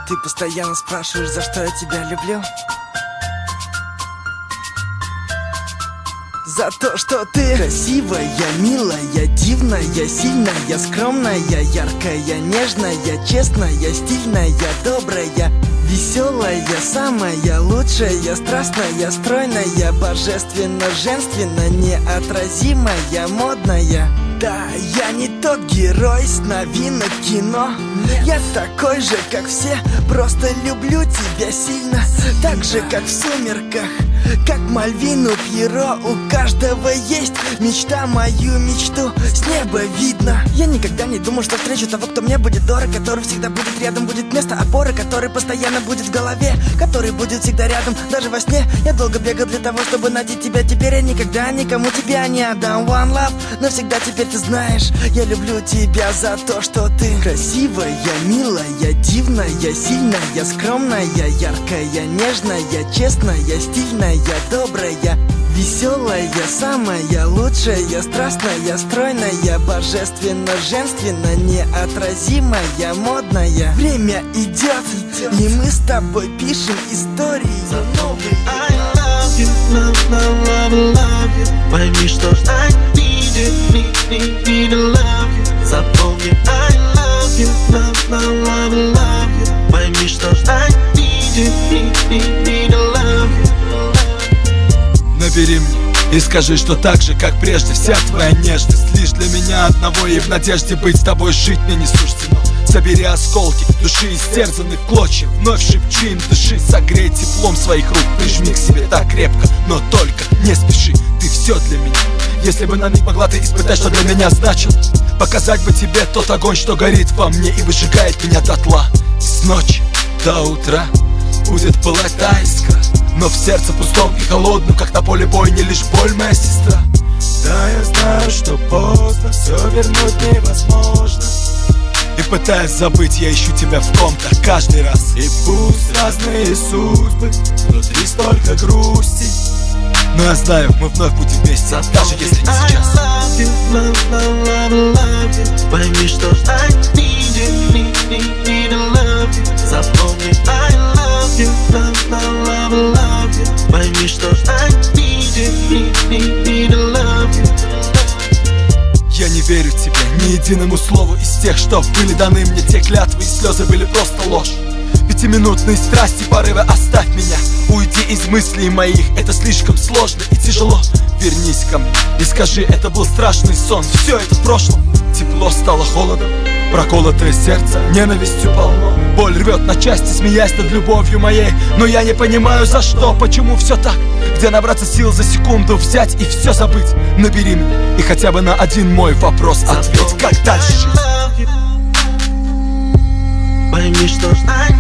Ты постоянно спрашиваешь, за что я тебя люблю. За то, что ты красивая, милая, дивная, сильная, скромная, яркая, нежная, честная, стильная, добрая, веселая, самая лучшая, страстная, стройная, божественно, женственно, неотразимая, модная. Да, я не тот герой с новинок кино. Я такой же, как все, просто люблю тебя сильно. Так же, как в «Сумерках», как Мальвину Пьеро. У каждого есть мечта, мою мечту с неба видно. Я никогда не думал, что встречу того, кто мне будет дорог, который всегда будет рядом, будет место опоры, который постоянно будет в голове, который будет всегда рядом, даже во сне. Я долго бегал для того, чтобы найти тебя. Теперь я никогда никому тебя не отдам. One love, навсегда теперь ты знаешь, я люблю тебя за то, что ты красивая, милая, дивная, сильная, скромная, яркая, нежная, честная, стильная, добрая, веселая, самая лучшая, страстная, стройная, божественно, женственно, неотразимая, модная. Время идет, и мы с тобой пишем истории новые. I love you, love, love, love, love you. Пойми, что I need to love you. Запомни, I love you, love, love, love, love you. Пойми, что I need to love you. Набери мне и скажи, что так же, как прежде, вся твоя нежность лишь для меня одного, и в надежде быть с тобой жить мне не суждено. Собери осколки души, истерзанных клочьев, вновь шепчи им дыши, согрей теплом своих рук, прижми к себе так крепко, но только не спеши, ты все для меня. Если бы на миг могла ты испытать, что для меня значил, показать бы тебе тот огонь, что горит во мне и выжигает меня дотла. И с ночи до утра будет пылать та искра, но в сердце пустом и холодном, как на поле бойни, лишь боль, моя сестра. Да, я знаю, что поздно, все вернуть невозможно, и пытаясь забыть, я ищу тебя в ком-то каждый раз. И пусть разные судьбы, внутри столько грусти, но я знаю, мы вновь будем вместе, даже если не сейчас. I love you, love, love, love, love you. Пойми, что I need to love you. Запомни, I love you, love, love, love, love you. Пойми, что I need to love you. Я не верю тебе ни единому слову из тех, что были даны мне. Те клятвы и слезы были просто ложь. Пятиминутные страсти, порывы, оставь меня. Уйди из мыслей моих, это слишком сложно и тяжело. Вернись ко мне и скажи, это был страшный сон. Все это в прошлом. Тепло стало холодом, проколотое сердце ненавистью полно. Боль рвет на части, смеясь над любовью моей. Но я не понимаю, за что, почему все так. Где набраться сил за секунду взять и все забыть. Набери мне и хотя бы на один мой вопрос ответь, как дальше жить. Пойми, что I